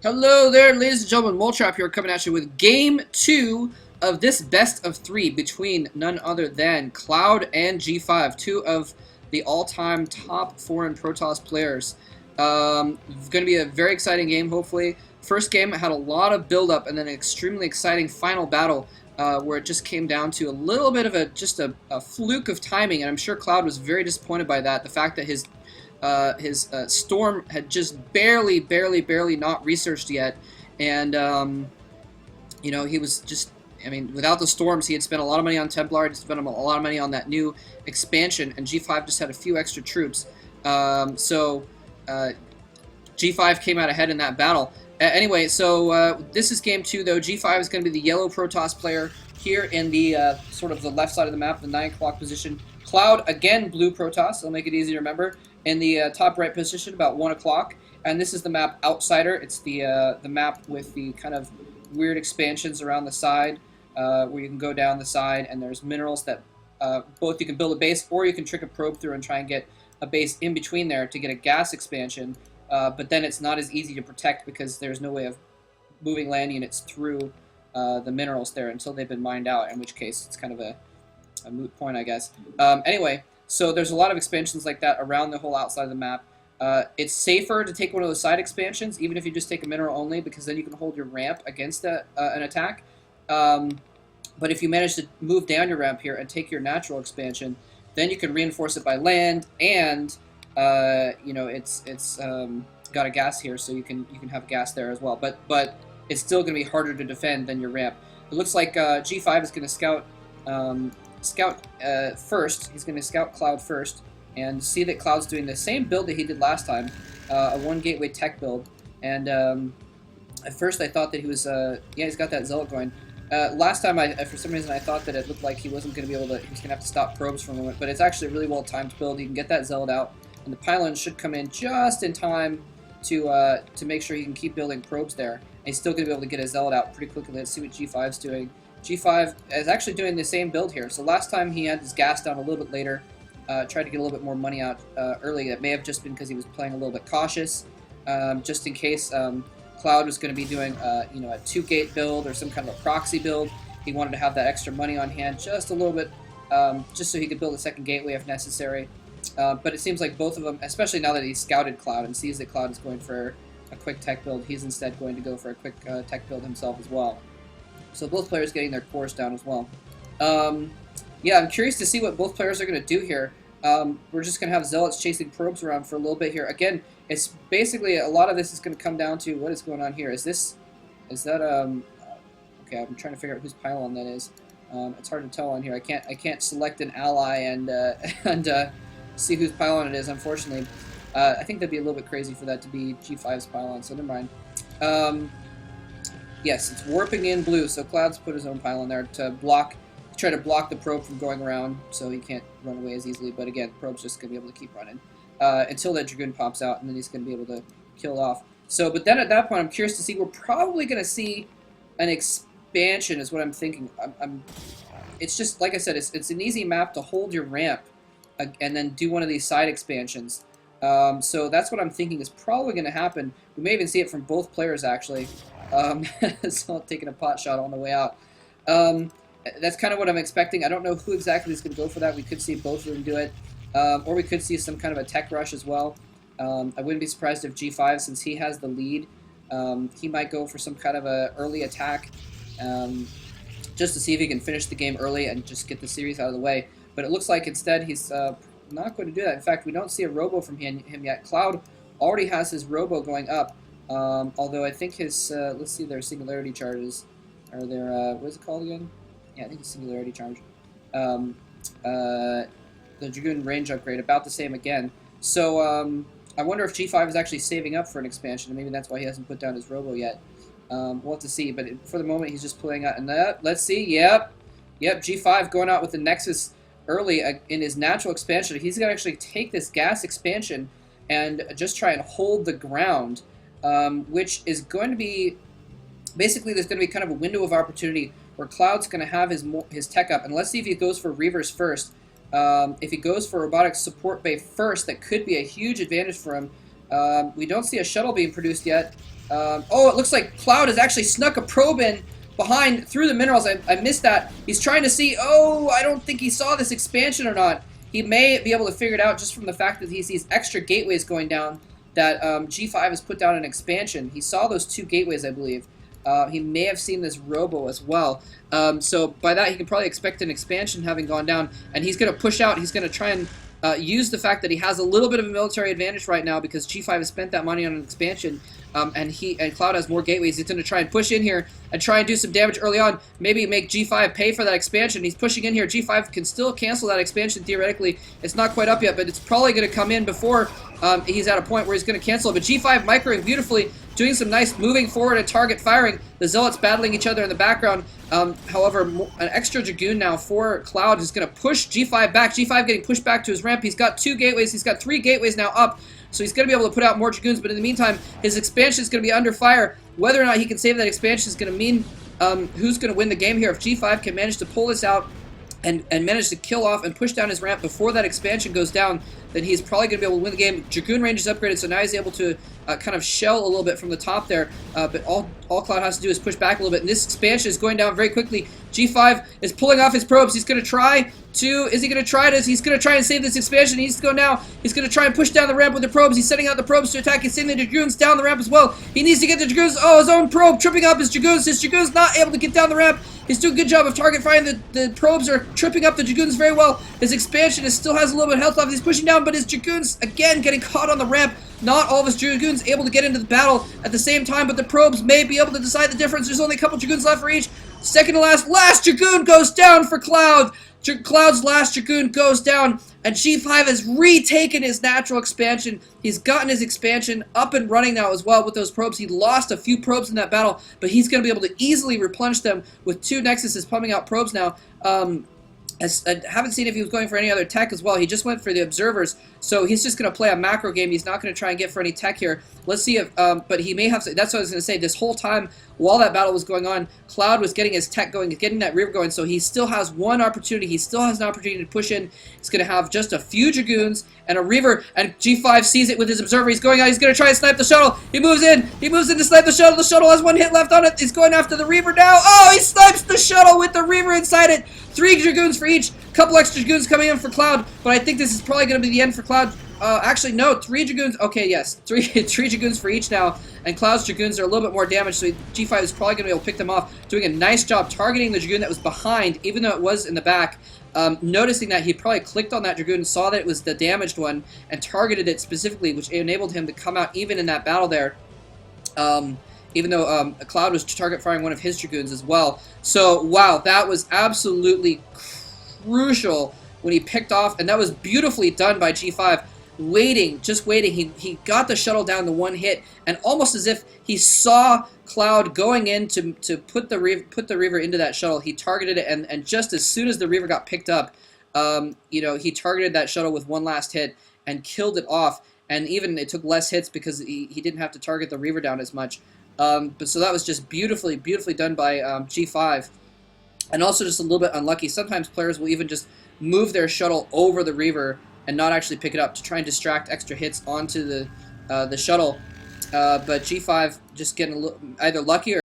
Hello there, ladies and gentlemen. Moletrap here, coming at you with Game 2 of this best of 3 between none other than Cloud and G5, two of the all-time top foreign Protoss players. Going to be a very exciting game, hopefully. First game had a lot of build-up and then an extremely exciting final battle where it just came down to a little bit of a fluke of timing, and I'm sure Cloud was very disappointed by that. The fact that his Storm had just barely not researched yet, and you know, he was just, I mean, without the Storms, he had spent a lot of money on Templar, he'd spent a lot of money on that new expansion, and G5 just had a few extra troops. So G5 came out ahead in that battle. Anyway, so this is game 2, though. G5 is going to be the yellow Protoss player here in the sort of the left side of the map, the 9 o'clock position. Cloud, again, blue Protoss, it'll make it easy to remember, in the top right position, about 1 o'clock. And this is the map Outsider. It's the map with the kind of weird expansions around the side, where you can go down the side, and there's minerals that both you can build a base, or you can trick a probe through and try and get a base in between there to get a gas expansion. But then it's not as easy to protect because there's no way of moving land units through the minerals there until they've been mined out, in which case it's kind of a moot point, I guess. Anyway, so there's a lot of expansions like that around the whole outside of the map. It's safer to take one of those side expansions, even if you just take a mineral only, because then you can hold your ramp against an attack. But if you manage to move down your ramp here and take your natural expansion, then you can reinforce it by land, and you know, it's got a gas here, so you can have gas there as well. But it's still going to be harder to defend than your ramp. It looks like G5 is going to scout first. He's going to scout Cloud first and see that Cloud's doing the same build that he did last time, a 1 gateway tech build. And at first I thought that he was, yeah, he's got that zealot going. Last time, for some reason, I thought that it looked like he wasn't going to be able to, he was going to have to stop probes for a moment, but it's actually a really well-timed build. You can get that zealot out, and the pylon should come in just in time to make sure he can keep building probes there. And he's still going to be able to get his zealot out pretty quickly. Let's see what G5's doing. G5 is actually doing the same build here. So last time he had his gas down a little bit later, tried to get a little bit more money out early. That may have just been because he was playing a little bit cautious, just in case Cloud was going to be doing you know, a 2-gate build or some kind of a proxy build. He wanted to have that extra money on hand just a little bit, just so he could build a second gateway if necessary. But it seems like both of them, especially now that he's scouted Cloud and sees that Cloud is going for a quick tech build, he's instead going to go for a quick tech build himself as well. So both players getting their cores down as well. Yeah, I'm curious to see what both players are going to do here. We're just going to have zealots chasing probes around for a little bit here. Again, it's basically, a lot of this is going to come down to what is going on here. Is that okay, I'm trying to figure out whose pylon that is. It's hard to tell on here. I can't select an ally and see whose pylon it is, unfortunately. I think that'd be a little bit crazy for that to be G5's pylon, so never mind. Yes, it's warping in blue, so Cloud's put his own pylon there to try to block the probe from going around, so he can't run away as easily. But again, the probe's just going to be able to keep running until that Dragoon pops out, and then he's going to be able to kill it off. So, but then at that point, I'm curious to see, we're probably going to see an expansion, is what I'm thinking. It's just, like I said, it's an easy map to hold your ramp and then do one of these side expansions. So that's what I'm thinking is probably going to happen. We may even see it from both players, actually. So taking a pot shot on the way out. That's kind of what I'm expecting. I don't know who exactly is going to go for that. We could see both of them do it. Or we could see some kind of a tech rush as well. I wouldn't be surprised if G5, since he has the lead, he might go for some kind of a early attack, just to see if he can finish the game early and just get the series out of the way. But it looks like instead he's not going to do that. In fact, we don't see a robo from him yet. Cloud already has his robo going up. Although I think his, let's see their singularity charges, or their, what is it called again? Yeah, I think it's singularity charge. The Dragoon range upgrade, about the same again. So, I wonder if G5 is actually saving up for an expansion, and maybe that's why he hasn't put down his robo yet. We'll have to see, but for the moment he's just pulling out, and let's see, yep, G5 going out with the Nexus early in his natural expansion. He's going to actually take this gas expansion and just try and hold the ground. Which is going to be, basically there's going to be kind of a window of opportunity where Cloud's going to have his tech up, and let's see if he goes for Reavers first. If he goes for Robotics Support Bay first, that could be a huge advantage for him, We don't see a shuttle being produced yet. Oh, it looks like Cloud has actually snuck a probe in behind through the minerals. I missed that. He's trying to see. Oh, I don't think he saw this expansion or not. He may be able to figure it out just from the fact that he sees extra gateways going down, that G5 has put down an expansion. He saw those 2 gateways, I believe. He may have seen this robo as well. So by that, he can probably expect an expansion having gone down. And he's going to push out. He's going to try and use the fact that he has a little bit of a military advantage right now because G5 has spent that money on an expansion. And Cloud has more gateways. He's going to try and push in here and try and do some damage early on. Maybe make G5 pay for that expansion. He's pushing in here. G5 can still cancel that expansion theoretically. It's not quite up yet, but it's probably going to come in before he's at a point where he's going to cancel it. But G5 microing beautifully, doing some nice moving forward and target firing. The Zealots battling each other in the background. However, an extra Dragoon now for Cloud is going to push G5 back. G5 getting pushed back to his ramp. He's got 2 gateways. He's got 3 gateways now up. So he's going to be able to put out more Dragoons, but in the meantime, his expansion is going to be under fire. Whether or not he can save that expansion is going to mean who's going to win the game here. If G5 can manage to pull this out and manage to kill off and push down his ramp before that expansion goes down, then he's probably going to be able to win the game. Dragoon range is upgraded, so now he's able to kind of shell a little bit from the top there, but all Cloud has to do is push back a little bit, and this expansion is going down very quickly. G5 is pulling off his probes. He's going to try to, is he going to try this? He's going to try and save this expansion. He needs to go now. He's going to try and push down the ramp with the probes. He's setting out the probes to attack. He's sending the Dragoons down the ramp as well. He needs to get the Dragoons. Oh, his own probe tripping up his Dragoons. His Dragoons not able to get down the ramp. He's doing a good job of target firing. The probes are tripping up the Dragoons very well. His expansion still has a little bit of health left. He's pushing down, but his Dragoons, again, getting caught on the ramp. Not all of his Dragoons able to get into the battle at the same time, but the probes may be able to decide the difference. There's only a couple Dragoons left for each. Second to last Dragoon goes down for Cloud. Cloud's last Dragoon goes down, and G5 has retaken his natural expansion. He's gotten his expansion up and running now as well with those probes. He lost a few probes in that battle, but he's going to be able to easily replenish them with 2 Nexuses pumping out probes now. I haven't seen if he was going for any other tech as well. He just went for the observers, so he's just going to play a macro game. He's not going to try and get for any tech here. Let's see if, but he may have to, that's what I was going to say. This whole time, while that battle was going on, Cloud was getting his tech going, getting that rear going, so he still has one opportunity. He still has an opportunity to push in. He's going to have just a few Dragoons and a Reaver, and G5 sees it with his observer. He's going out. He's going to try and snipe the shuttle. He moves in. He moves in to snipe the shuttle. The shuttle has 1 hit left on it. He's going after the Reaver now. Oh, he snipes the shuttle with the Reaver inside it. 3 Dragoons for each. Couple extra Dragoons coming in for Cloud, but I think this is probably going to be the end for Cloud. Actually, no, 3 Dragoons. Okay, yes, 3 Dragoons for each now, and Cloud's Dragoons are a little bit more damaged, so G5 is probably going to be able to pick them off, doing a nice job targeting the Dragoon that was behind, even though it was in the back. Noticing that he probably clicked on that Dragoon, saw that it was the damaged one, and targeted it specifically, which enabled him to come out even in that battle there. Even though Cloud was target firing one of his Dragoons as well. So, wow, that was absolutely crucial when he picked off, and that was beautifully done by G5. Waiting, just waiting. He got the shuttle down to 1 hit, and almost as if he saw Cloud going in to put the Reaver into that shuttle, he targeted it, and just as soon as the Reaver got picked up, you know, he targeted that shuttle with 1 last hit and killed it off. And even it took less hits because he didn't have to target the Reaver down as much. But so that was just beautifully done by G5. And also just a little bit unlucky. Sometimes players will even just move their shuttle over the Reaver and not actually pick it up to try and distract extra hits onto the shuttle. But G5 just getting a little, either lucky or